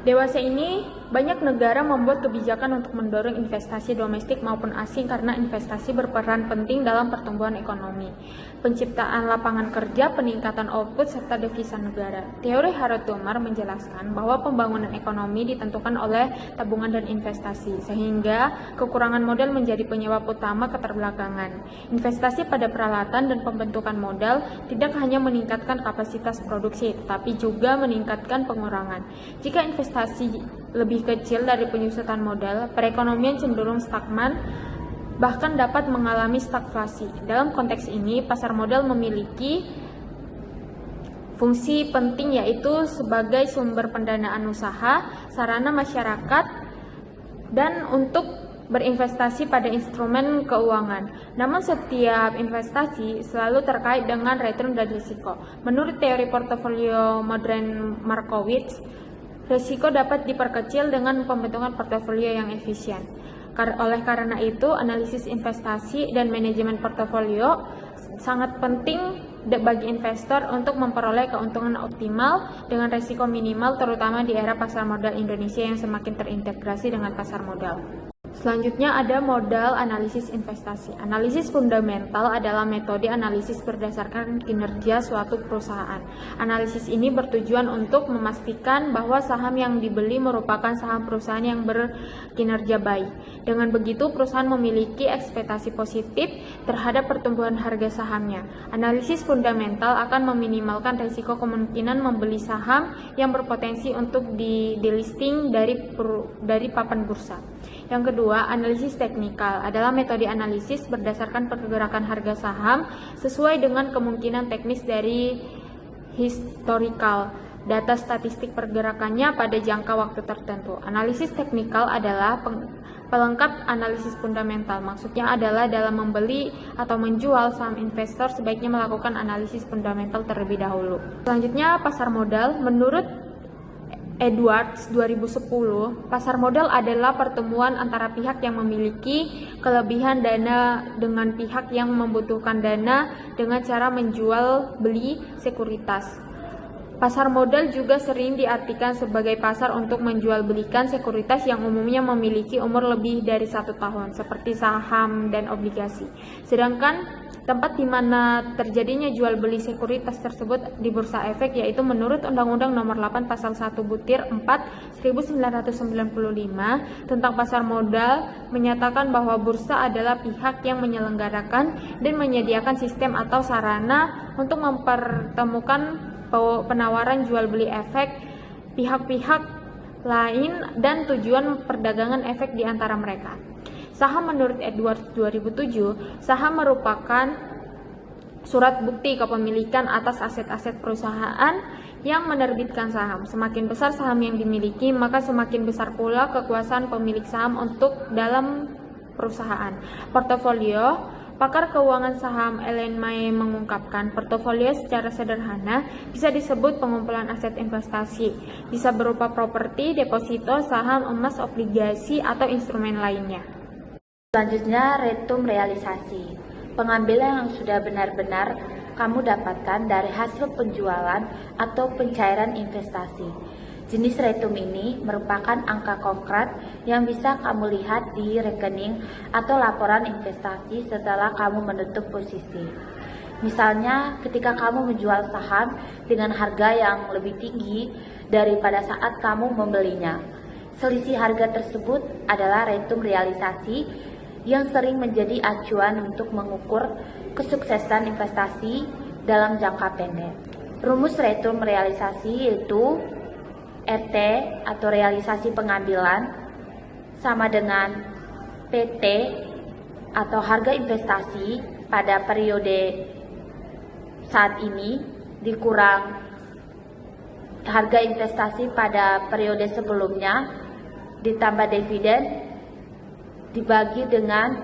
Dewasa ini, banyak negara membuat kebijakan untuk mendorong investasi domestik maupun asing karena investasi berperan penting dalam pertumbuhan ekonomi, penciptaan lapangan kerja, peningkatan output, serta devisa negara. Teori Hartomer menjelaskan bahwa pembangunan ekonomi ditentukan oleh tabungan dan investasi, sehingga kekurangan modal menjadi penyebab utama keterbelakangan. Investasi pada peralatan dan pembentukan modal tidak hanya meningkatkan kapasitas produksi, tetapi juga meningkatkan pengurangan. Jika investasi lebih kecil dari penyusutan modal, perekonomian cenderung stagnan, bahkan dapat mengalami stagflasi. Dalam konteks ini, pasar modal memiliki fungsi penting, yaitu sebagai sumber pendanaan usaha, sarana masyarakat, dan untuk berinvestasi pada instrumen keuangan. Namun setiap investasi selalu terkait dengan return dan risiko. Menurut teori portofolio modern Markowitz, risiko dapat diperkecil dengan pembentukan portofolio yang efisien. Oleh karena itu, analisis investasi dan manajemen portofolio sangat penting bagi investor untuk memperoleh keuntungan optimal dengan risiko minimal, terutama di era pasar modal Indonesia yang semakin terintegrasi dengan pasar modal. Selanjutnya ada modal analisis investasi. Analisis fundamental adalah metode analisis berdasarkan kinerja suatu perusahaan. Analisis ini bertujuan untuk memastikan bahwa saham yang dibeli merupakan saham perusahaan yang berkinerja baik. Dengan begitu, perusahaan memiliki ekspektasi positif terhadap pertumbuhan harga sahamnya. Analisis fundamental akan meminimalkan risiko kemungkinan membeli saham yang berpotensi untuk delisting dari papan bursa. Yang kedua, analisis teknikal adalah metode analisis berdasarkan pergerakan harga saham sesuai dengan kemungkinan teknis dari historical data statistik pergerakannya pada jangka waktu tertentu. Analisis teknikal adalah pelengkap analisis fundamental. Maksudnya adalah dalam membeli atau menjual saham, investor sebaiknya melakukan analisis fundamental terlebih dahulu. Selanjutnya, pasar modal. Menurut Edwards 2010, pasar modal adalah pertemuan antara pihak yang memiliki kelebihan dana dengan pihak yang membutuhkan dana dengan cara menjual beli sekuritas. Pasar modal juga sering diartikan sebagai pasar untuk menjual belikan sekuritas yang umumnya memiliki umur lebih dari 1 tahun, seperti saham dan obligasi. Sedangkan tempat di mana terjadinya jual beli sekuritas tersebut di bursa efek, yaitu menurut Undang-Undang Nomor 8 Pasal 1 Butir 4 1995 tentang pasar modal menyatakan bahwa bursa adalah pihak yang menyelenggarakan dan menyediakan sistem atau sarana untuk mempertemukan penawaran jual beli efek pihak-pihak lain dan tujuan perdagangan efek di antara mereka. Saham menurut Edwards 2007, saham merupakan surat bukti kepemilikan atas aset-aset perusahaan yang menerbitkan saham. Semakin besar saham yang dimiliki, maka semakin besar pula kekuasaan pemilik saham untuk dalam perusahaan. Portofolio. Pakar keuangan saham Ellen May mengungkapkan, portofolio secara sederhana bisa disebut pengumpulan aset investasi, bisa berupa properti, deposito, saham, emas, obligasi, atau instrumen lainnya. Selanjutnya, retum realisasi. Pengambilan yang sudah benar-benar kamu dapatkan dari hasil penjualan atau pencairan investasi. Jenis retum ini merupakan angka konkret yang bisa kamu lihat di rekening atau laporan investasi setelah kamu menutup posisi. Misalnya, ketika kamu menjual saham dengan harga yang lebih tinggi daripada saat kamu membelinya. Selisih harga tersebut adalah retum realisasi yang sering menjadi acuan untuk mengukur kesuksesan investasi dalam jangka pendek. Rumus retum realisasi yaitu RT atau realisasi pengambilan sama dengan PT atau harga investasi pada periode saat ini dikurang harga investasi pada periode sebelumnya ditambah dividen dibagi dengan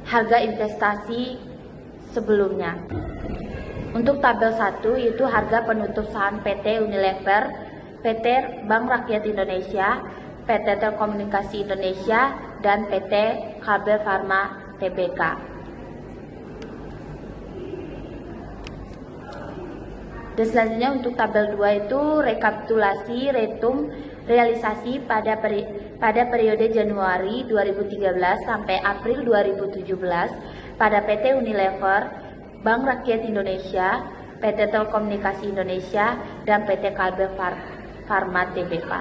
harga investasi sebelumnya. Untuk tabel 1 yaitu harga penutup saham PT Unilever, PT Bank Rakyat Indonesia, PT Telekomunikasi Indonesia, dan PT Kabel Farma Tbk. Dan selanjutnya untuk tabel 2 itu rekapitulasi retum realisasi pada periode Januari 2013 sampai April 2017 pada PT Unilever, Bank Rakyat Indonesia, PT Telekomunikasi Indonesia, dan PT Kalbe Farma Tbk.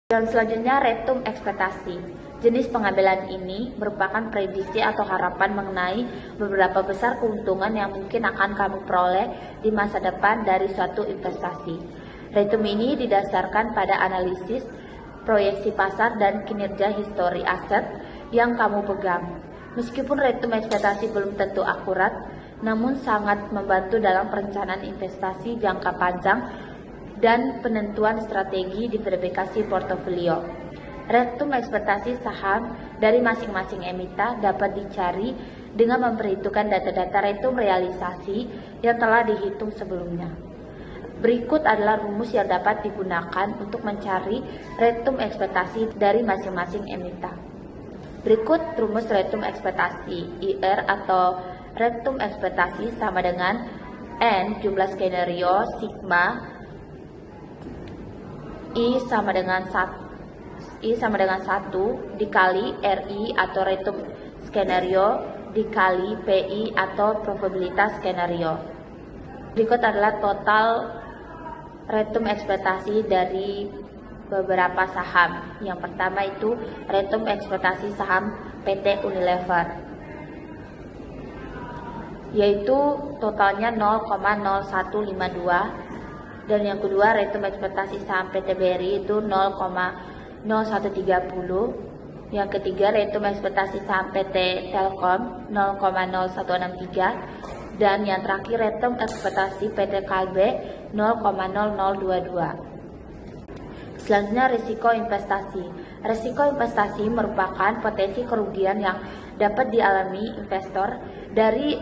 Dan selanjutnya retum ekspektasi. Jenis pengambilan ini merupakan prediksi atau harapan mengenai beberapa besar keuntungan yang mungkin akan kamu peroleh di masa depan dari suatu investasi. Retum ini didasarkan pada analisis, proyeksi pasar, dan kinerja histori aset yang kamu pegang. Meskipun retum ekspektasi belum tentu akurat, namun sangat membantu dalam perencanaan investasi jangka panjang dan penentuan strategi diversifikasi portofolio. Retum ekspektasi saham dari masing-masing emiten dapat dicari dengan memperhitungkan data-data retum realisasi yang telah dihitung sebelumnya. Berikut adalah rumus yang dapat digunakan untuk mencari retum ekspektasi dari masing-masing emiten. Berikut rumus retum ekspektasi IR atau retum ekspektasi sama dengan N jumlah skenario sigma I sama dengan 1 dikali RI atau retum skenario dikali PI atau probabilitas skenario. Berikut adalah total retum ekspektasi dari beberapa saham. Yang pertama itu retum ekspektasi saham PT Unilever, yaitu totalnya 0,0152, dan yang kedua retum ekspektasi saham PT BRI itu 0,0130, yang ketiga retum ekspektasi saham PT Telkom 0,0163, dan yang terakhir retum ekspektasi PT Kalbe 0,0022. Selanjutnya risiko investasi. Risiko investasi merupakan potensi kerugian yang dapat dialami investor dari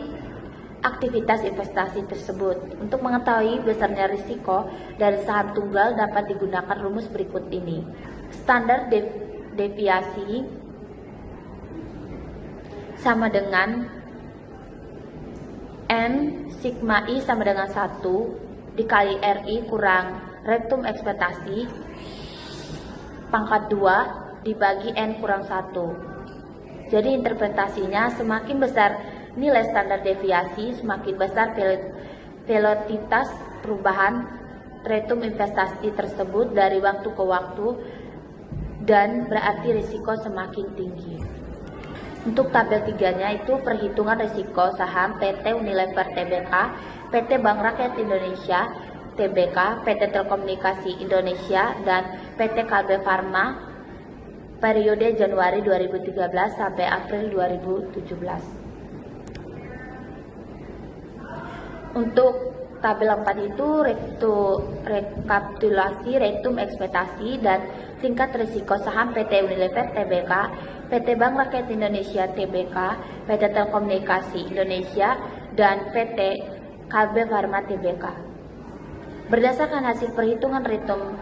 aktivitas investasi tersebut. Untuk mengetahui besarnya risiko dari saham tunggal dapat digunakan rumus berikut ini. Standar deviasi sama dengan N sigma I sama dengan 1 dikali RI kurang retum ekspektasi pangkat 2 dibagi N kurang 1. Jadi interpretasinya semakin besar nilai standar deviasi, semakin besar volatilitas perubahan retum investasi tersebut dari waktu ke waktu, dan berarti risiko semakin tinggi. Untuk tabel 3-nya itu perhitungan risiko saham PT Unilever Tbk, PT Bank Rakyat Indonesia Tbk, PT Telekomunikasi Indonesia, dan PT Kalbe Farma periode Januari 2013 sampai April 2017. Untuk tabel 4 itu rekapitulasi retum ekspektasi dan tingkat risiko saham PT Unilever Tbk, PT Bank Rakyat Indonesia Tbk, PT Telekomunikasi Indonesia, dan PT Kalbe Farma Tbk. Berdasarkan hasil perhitungan retum